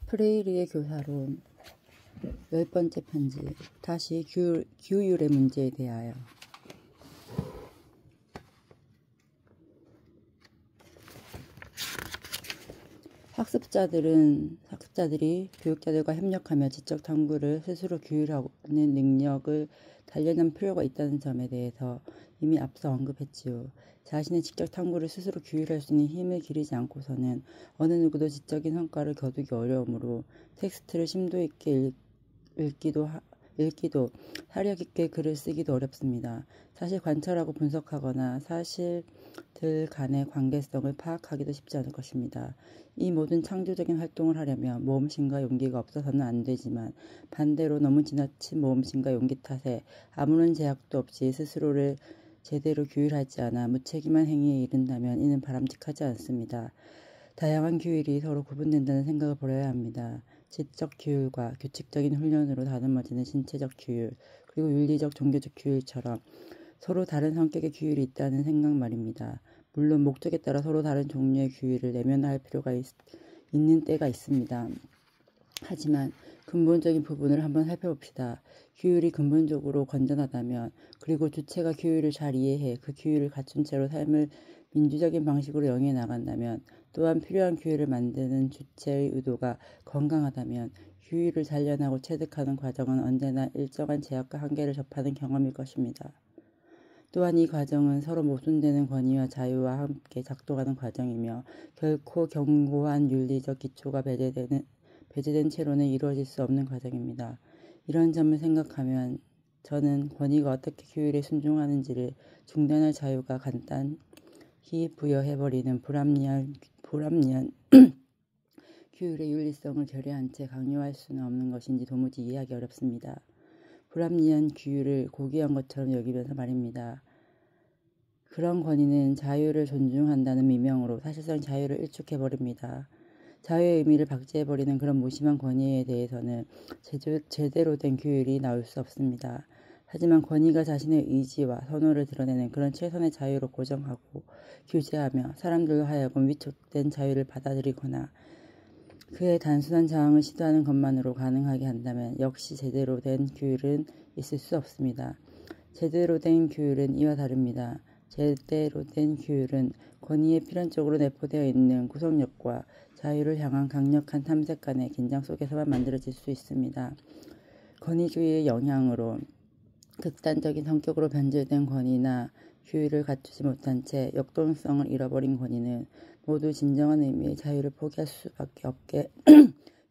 프레이리의 교사로 10번째 편지. 다시 규율의 문제에 대하여. 학습자들이 교육자들과 협력하며 지적 탐구를 스스로 규율하는 능력을 단련할 필요가 있다는 점에 대해서 이미 앞서 언급했지요. 자신의 지적 탐구를 스스로 규율할 수 있는 힘을 기르지 않고서는 어느 누구도 지적인 성과를 거두기 어려우므로 텍스트를 심도 있게 읽기도 사력 있게 글을 쓰기도 어렵습니다. 사실 관찰하고 분석하거나 사실들 간의 관계성을 파악하기도 쉽지 않을 것입니다. 이 모든 창조적인 활동을 하려면 모험심과 용기가 없어서는 안 되지만 반대로 너무 지나친 모험심과 용기 탓에 아무런 제약도 없이 스스로를 제대로 규율하지 않아 무책임한 행위에 이른다면 이는 바람직하지 않습니다. 다양한 규율이 서로 구분된다는 생각을 버려야 합니다. 지적 규율과 규칙적인 훈련으로 다듬어지는 신체적 규율, 그리고 윤리적 종교적 규율처럼 서로 다른 성격의 규율이 있다는 생각 말입니다. 물론 목적에 따라 서로 다른 종류의 규율을 내면화할 필요가 있는 때가 있습니다. 하지만 근본적인 부분을 한번 살펴봅시다. 규율이 근본적으로 건전하다면, 그리고 주체가 규율을 잘 이해해 그 규율을 갖춘 채로 삶을 민주적인 방식으로 영위해 나간다면, 또한 필요한 규율을 만드는 주체의 의도가 건강하다면 규율을 단련하고 체득하는 과정은 언제나 일정한 제약과 한계를 접하는 경험일 것입니다. 또한 이 과정은 서로 모순되는 권위와 자유와 함께 작동하는 과정이며 결코 견고한 윤리적 기초가 배제된 채로는 이루어질 수 없는 과정입니다. 이런 점을 생각하면 저는 권위가 어떻게 규율에 순종하는지를 중단할 자유가 간단히 부여해버리는 불합리한 규율의 윤리성을 결여한 채 강요할 수는 없는 것인지 도무지 이해하기 어렵습니다. 불합리한 규율을 고귀한 것처럼 여기면서 말입니다. 그런 권위는 자유를 존중한다는 미명으로 사실상 자유를 일축해버립니다. 자유의 의미를 박제해버리는 그런 무심한 권위에 대해서는 제대로 된 규율이 나올 수 없습니다. 하지만 권위가 자신의 의지와 선호를 드러내는 그런 최선의 자유로 고정하고 규제하며 사람들로 하여금 위축된 자유를 받아들이거나 그의 단순한 저항을 시도하는 것만으로 가능하게 한다면 역시 제대로 된 규율은 있을 수 없습니다. 제대로 된 규율은 이와 다릅니다. 제대로 된 규율은 권위에 필연적으로 내포되어 있는 구속력과 자유를 향한 강력한 탐색 간의 긴장 속에서만 만들어질 수 있습니다. 권위주의의 영향으로 극단적인 성격으로 변질된 권위나 규율을 갖추지 못한 채 역동성을 잃어버린 권위는 모두 진정한 의미의 자유를 포기할 수밖에 없게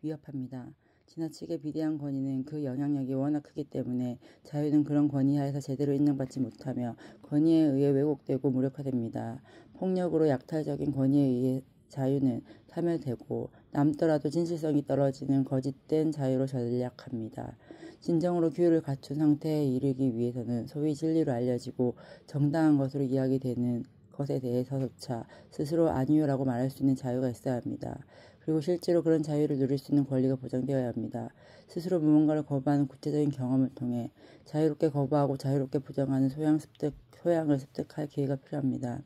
위협합니다. 지나치게 비대한 권위는 그 영향력이 워낙 크기 때문에 자유는 그런 권위 하에서 제대로 인정받지 못하며 권위에 의해 왜곡되고 무력화됩니다. 폭력으로 약탈적인 권위에 의해 자유는 사멸되고 남더라도 진실성이 떨어지는 거짓된 자유로 전락합니다. 진정으로 규율을 갖춘 상태에 이르기 위해서는 소위 진리로 알려지고 정당한 것으로 이야기되는 것에 대해서조차 스스로 아니요라고 말할 수 있는 자유가 있어야 합니다. 그리고 실제로 그런 자유를 누릴 수 있는 권리가 보장되어야 합니다. 스스로 무언가를 거부하는 구체적인 경험을 통해 자유롭게 거부하고 자유롭게 부정하는 소양을 습득할 기회가 필요합니다.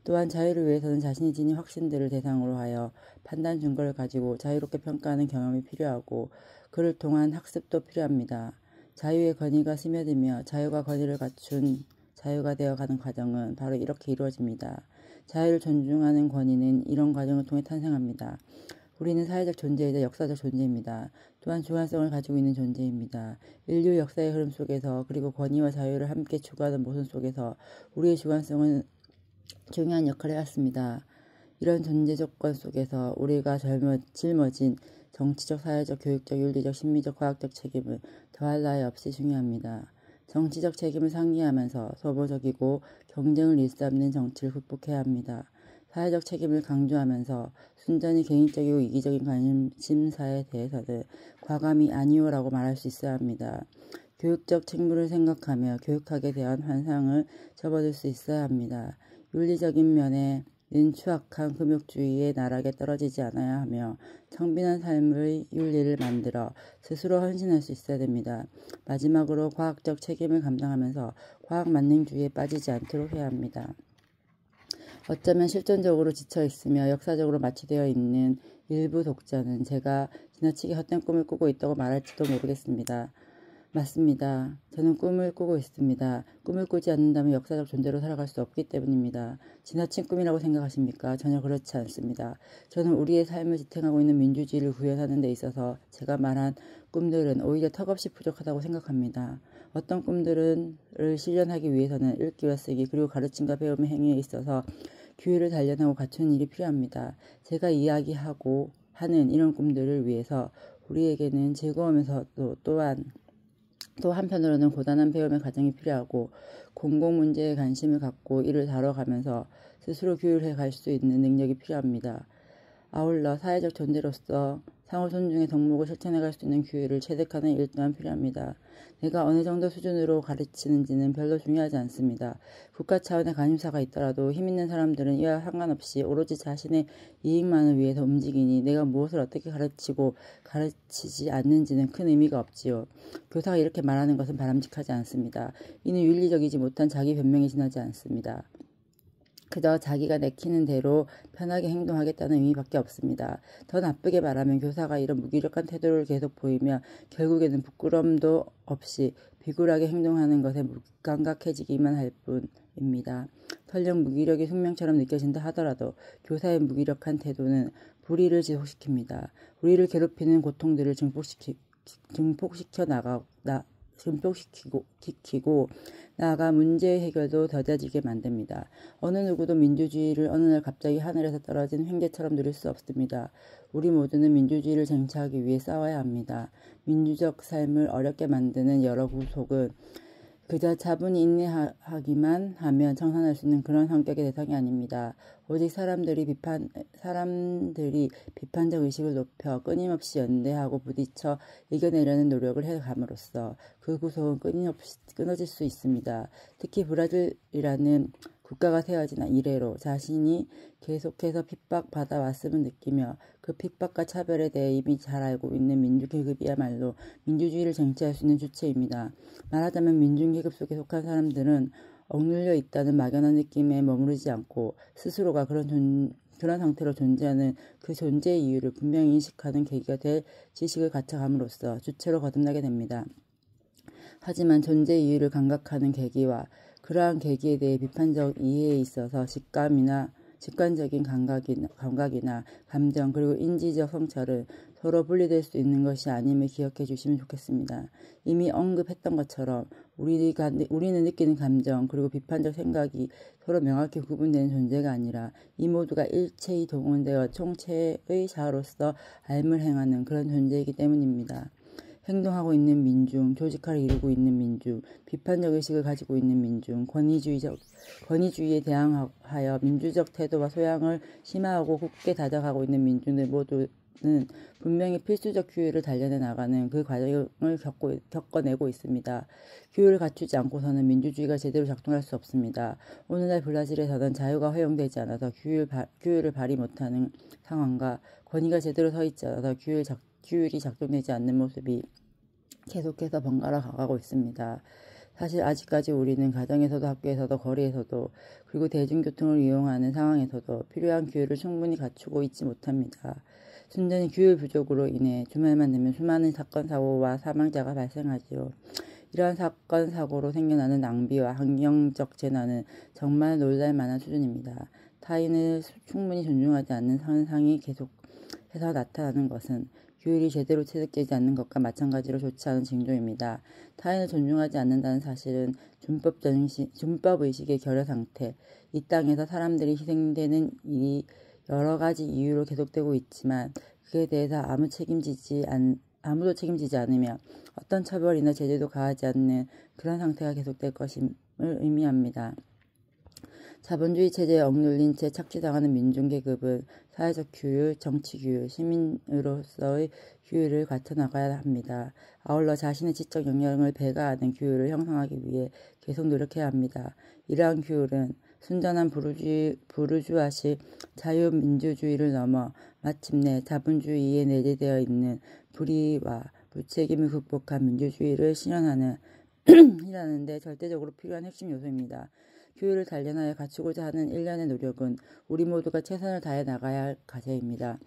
또한 자유를 위해서는 자신이 지닌 확신들을 대상으로 하여 판단 증거를 가지고 자유롭게 평가하는 경험이 필요하고 그를 통한 학습도 필요합니다. 자유의 권위가 스며들며 자유가 권위를 갖춘 자유가 되어가는 과정은 바로 이렇게 이루어집니다. 자유를 존중하는 권위는 이런 과정을 통해 탄생합니다. 우리는 사회적 존재이자 역사적 존재입니다. 또한 주관성을 가지고 있는 존재입니다. 인류 역사의 흐름 속에서 그리고 권위와 자유를 함께 추구하는 모순 속에서 우리의 주관성은 중요한 역할을 해왔습니다. 이런 존재 조건 속에서 우리가 짊어진 정치적, 사회적, 교육적, 윤리적, 심리적, 과학적 책임은 더할 나위 없이 중요합니다. 정치적 책임을 상기하면서 소모적이고 경쟁을 일삼는 정치를 극복해야 합니다. 사회적 책임을 강조하면서 순전히 개인적이고 이기적인 관심사에 대해서는 과감히 아니요라고 말할 수 있어야 합니다. 교육적 책무를 생각하며 교육학에 대한 환상을 접어들 수 있어야 합니다. 윤리적인 면에는 추악한 금욕주의의 나락에 떨어지지 않아야 하며 청빈한 삶의 윤리를 만들어 스스로 헌신할 수 있어야 됩니다. 마지막으로 과학적 책임을 감당하면서 과학 만능주의에 빠지지 않도록 해야 합니다. 어쩌면 실존적으로 지쳐있으며 역사적으로 마취되어 있는 일부 독자는 제가 지나치게 헛된 꿈을 꾸고 있다고 말할지도 모르겠습니다. 맞습니다. 저는 꿈을 꾸고 있습니다. 꿈을 꾸지 않는다면 역사적 존재로 살아갈 수 없기 때문입니다. 지나친 꿈이라고 생각하십니까? 전혀 그렇지 않습니다. 저는 우리의 삶을 지탱하고 있는 민주주의를 구현하는 데 있어서 제가 말한 꿈들은 오히려 턱없이 부족하다고 생각합니다. 어떤 꿈들을 실현하기 위해서는 읽기와 쓰기 그리고 가르침과 배움의 행위에 있어서 규율을 단련하고 갖추는 일이 필요합니다. 제가 이야기하고 하는 이런 꿈들을 위해서 우리에게는 즐거우면서도 또 한편으로는 고단한 배움의 과정이 필요하고 공공문제에 관심을 갖고 이를 다뤄가면서 스스로 규율해 갈 수 있는 능력이 필요합니다. 아울러 사회적 존재로서 상호 존중의 덕목을 실천해갈 수 있는 기회를 체득하는 일 또한 필요합니다. 내가 어느 정도 수준으로 가르치는지는 별로 중요하지 않습니다. 국가 차원의 관심사가 있더라도 힘 있는 사람들은 이와 상관없이 오로지 자신의 이익만을 위해서 움직이니 내가 무엇을 어떻게 가르치고 가르치지 않는지는 큰 의미가 없지요. 교사가 이렇게 말하는 것은 바람직하지 않습니다. 이는 윤리적이지 못한 자기 변명에 지나지 않습니다. 그저 자기가 내키는 대로 편하게 행동하겠다는 의미밖에 없습니다. 더 나쁘게 말하면 교사가 이런 무기력한 태도를 계속 보이며 결국에는 부끄럼도 없이 비굴하게 행동하는 것에 무감각해지기만 할 뿐입니다. 설령 무기력이 숙명처럼 느껴진다 하더라도 교사의 무기력한 태도는 불의를 지속시킵니다. 우리를 괴롭히는 고통들을 증폭시키고 나아가 문제의 해결도 더뎌지게 만듭니다. 어느 누구도 민주주의를 어느 날 갑자기 하늘에서 떨어진 횡재처럼 누릴 수 없습니다. 우리 모두는 민주주의를 쟁취하기 위해 싸워야 합니다. 민주적 삶을 어렵게 만드는 여러 구속은 그저 차분히 인내하기만 하면 청산할 수 있는 그런 성격의 대상이 아닙니다. 오직 사람들이 비판적 의식을 높여 끊임없이 연대하고 부딪혀 이겨내려는 노력을 해감으로써 그 구속은 끊어질 수 있습니다. 특히 브라질이라는 국가가 세워진 이래로 자신이 계속해서 핍박받아 왔음을 느끼며 그 핍박과 차별에 대해 이미 잘 알고 있는 민주계급이야말로 민주주의를 쟁취할 수 있는 주체입니다. 말하자면 민중계급 속에 속한 사람들은 억눌려 있다는 막연한 느낌에 머무르지 않고 스스로가 그런 상태로 존재하는 그 존재의 이유를 분명히 인식하는 계기가 될 지식을 갖춰감으로써 주체로 거듭나게 됩니다. 하지만 존재의 이유를 감각하는 계기와 그러한 계기에 대해 비판적 이해에 있어서 직관적인 감각이나 감정 그리고 인지적 성찰은 서로 분리될 수 있는 것이 아님을 기억해 주시면 좋겠습니다. 이미 언급했던 것처럼 우리는 느끼는 감정 그리고 비판적 생각이 서로 명확히 구분되는 존재가 아니라 이 모두가 일체히 동원되어 총체의 자아로서 삶을 행하는 그런 존재이기 때문입니다. 행동하고 있는 민중, 조직화를 이루고 있는 민중, 비판적 의식을 가지고 있는 민중, 권위주의에 대항하여 민주적 태도와 소양을 심화하고 굳게 다져가고 있는 민중들 모두는 분명히 필수적 규율을 단련해 나가는 그 과정을 겪어내고 있습니다. 규율을 갖추지 않고서는 민주주의가 제대로 작동할 수 없습니다. 오늘날 브라질에서는 자유가 허용되지 않아서 규율을 발휘 못하는 상황과 권위가 제대로 서 있지 않아서 규율이 작동되지 않는 모습이 계속해서 번갈아 가고 있습니다. 사실 아직까지 우리는 가정에서도 학교에서도 거리에서도 그리고 대중교통을 이용하는 상황에서도 필요한 규율을 충분히 갖추고 있지 못합니다. 순전히 규율 부족으로 인해 주말만 되면 수많은 사건, 사고와 사망자가 발생하지요. 이러한 사건, 사고로 생겨나는 낭비와 환경적 재난은 정말 놀랄 만한 수준입니다. 타인을 충분히 존중하지 않는 현상이 계속해서 나타나는 것은 규율이 제대로 체득되지 않는 것과 마찬가지로 좋지 않은 징조입니다. 타인을 존중하지 않는다는 사실은 준법의식의 결여 상태, 이 땅에서 사람들이 희생되는 일이 여러 가지 이유로 계속되고 있지만 그에 대해서 아무도 책임지지 않으며 어떤 처벌이나 제재도 가하지 않는 그런 상태가 계속될 것임을 의미합니다. 자본주의 체제에 억눌린 채 착취당하는 민중계급은 사회적 규율, 정치 규율, 시민으로서의 규율을 갖춰나가야 합니다. 아울러 자신의 지적 역량을 배가하는 규율을 형성하기 위해 계속 노력해야 합니다. 이러한 규율은 순전한 부르주아식 자유민주주의를 넘어 마침내 자본주의에 내재되어 있는 불의와 무책임을 극복한 민주주의를 실현하는데 절대적으로 필요한 핵심 요소입니다. 규율을 단련하여 갖추고자 하는 일련의 노력은 우리 모두가 최선을 다해 나가야 할 과제입니다.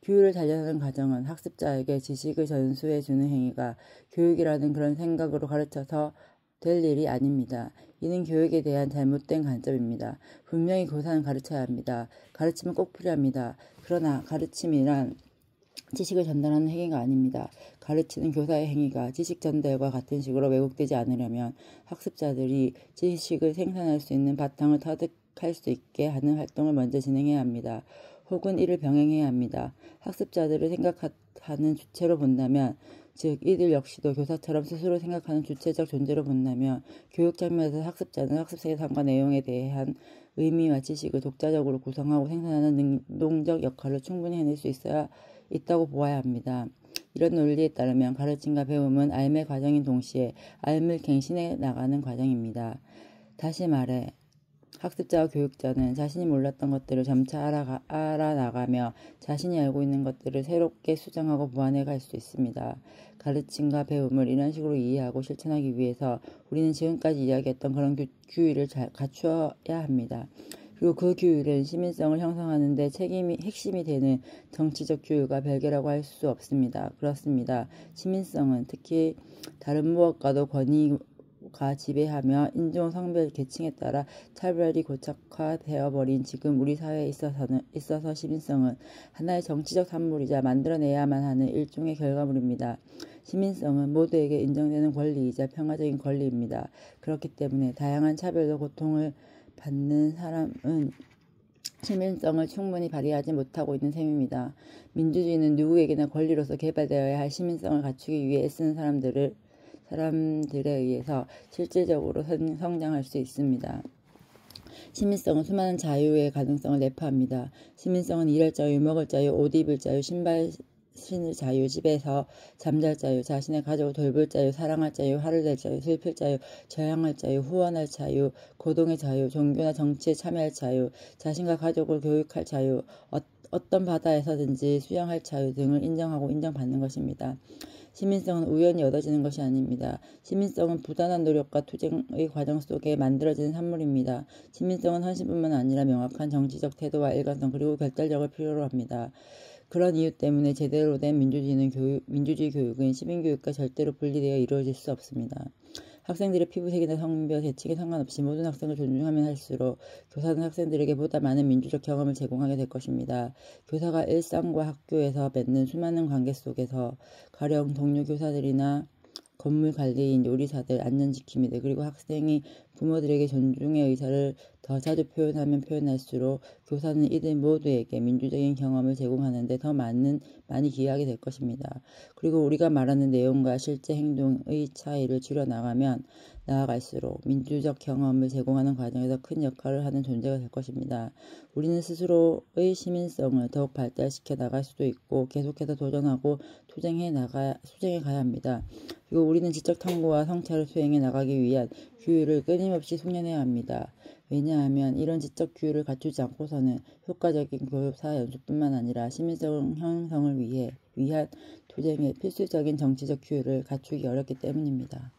규율을 단련하는 과정은 학습자에게 지식을 전수해 주는 행위가 교육이라는 그런 생각으로 가르쳐서 될 일이 아닙니다. 이는 교육에 대한 잘못된 관점입니다. 분명히 교사는 가르쳐야 합니다. 가르침은 꼭 필요합니다. 그러나 가르침이란 지식을 전달하는 행위가 아닙니다. 가르치는 교사의 행위가 지식 전달과 같은 식으로 왜곡되지 않으려면 학습자들이 지식을 생산할 수 있는 바탕을 터득할 수 있게 하는 활동을 먼저 진행해야 합니다. 혹은 이를 병행해야 합니다. 학습자들을 생각하는 주체로 본다면, 즉 이들 역시도 교사처럼 스스로 생각하는 주체적 존재로 본다면 교육 장면에서 학습자는 학습 세상과 내용에 대한 의미와 지식을 독자적으로 구성하고 생산하는 능동적 역할을 충분히 해낼 수 있다고 보아야 합니다. 이런 논리에 따르면 가르침과 배움은 알매 과정인 동시에 알을 갱신해 나가는 과정입니다. 다시 말해 학습자와 교육자는 자신이 몰랐던 것들을 점차 알아나가며 자신이 알고 있는 것들을 새롭게 수정하고 보완해 갈 수 있습니다. 가르침과 배움을 이런 식으로 이해하고 실천하기 위해서 우리는 지금까지 이야기했던 그런 규율을 잘 갖추어야 합니다. 그리고 그 규율은 시민성을 형성하는 데 핵심이 되는 정치적 규율과 별개라고 할 수 없습니다. 그렇습니다. 시민성은 특히 다른 무엇과도 권위가 지배하며 인종, 성별, 계층에 따라 차별이 고착화되어 버린 지금 우리 사회에 있어서 시민성은 하나의 정치적 산물이자 만들어내야만 하는 일종의 결과물입니다. 시민성은 모두에게 인정되는 권리이자 평화적인 권리입니다. 그렇기 때문에 다양한 차별과 고통을 받는 사람은 시민성을 충분히 발휘하지 못하고 있는 셈입니다. 민주주의는 누구에게나 권리로서 개발되어야 할 시민성을 갖추기 위해 애쓰는 사람들에 의해서 실질적으로 성장할 수 있습니다. 시민성은 수많은 자유의 가능성을 내포합니다. 시민성은 일할 자유, 먹을 자유, 옷 입을 자유, 신을 자유, 집에서 잠잘 자유, 자신의 가족을 돌볼 자유, 사랑할 자유, 화를 낼 자유, 슬플 자유, 저항할 자유, 후원할 자유, 고동의 자유, 종교나 정치에 참여할 자유, 자신과 가족을 교육할 자유, 어떤 바다에서든지 수영할 자유 등을 인정하고 인정받는 것입니다. 시민성은 우연히 얻어지는 것이 아닙니다. 시민성은 부단한 노력과 투쟁의 과정 속에 만들어지는 산물입니다. 시민성은 헌신뿐만 아니라 명확한 정치적 태도와 일관성 그리고 결단력을 필요로 합니다. 그런 이유 때문에 제대로 된 민주주의 교육은 시민교육과 절대로 분리되어 이루어질 수 없습니다. 학생들의 피부색이나 성별, 계층에 상관없이 모든 학생을 존중하면 할수록 교사는 학생들에게 보다 많은 민주적 경험을 제공하게 될 것입니다. 교사가 일상과 학교에서 맺는 수많은 관계 속에서 가령 동료 교사들이나 건물 관리인, 요리사들, 안전지킴이들, 그리고 학생이 부모들에게 존중의 의사를 더 자주 표현하면 표현할수록 교사는 이들 모두에게 민주적인 경험을 제공하는 데 더 많이 기여하게 될 것입니다. 그리고 우리가 말하는 내용과 실제 행동의 차이를 줄여나가면 나아갈수록 민주적 경험을 제공하는 과정에서 큰 역할을 하는 존재가 될 것입니다. 우리는 스스로의 시민성을 더욱 발달시켜 나갈 수도 있고 계속해서 도전하고 투쟁해 가야 합니다. 그리고 우리는 지적 탐구와 성찰을 수행해 나가기 위한 규율을 끊임없이 숙련해야 합니다. 왜냐하면 이런 지적 규율을 갖추지 않고서는 효과적인 교사 연수뿐만 아니라 시민성 형성을 위한 투쟁의 필수적인 정치적 규율을 갖추기 어렵기 때문입니다.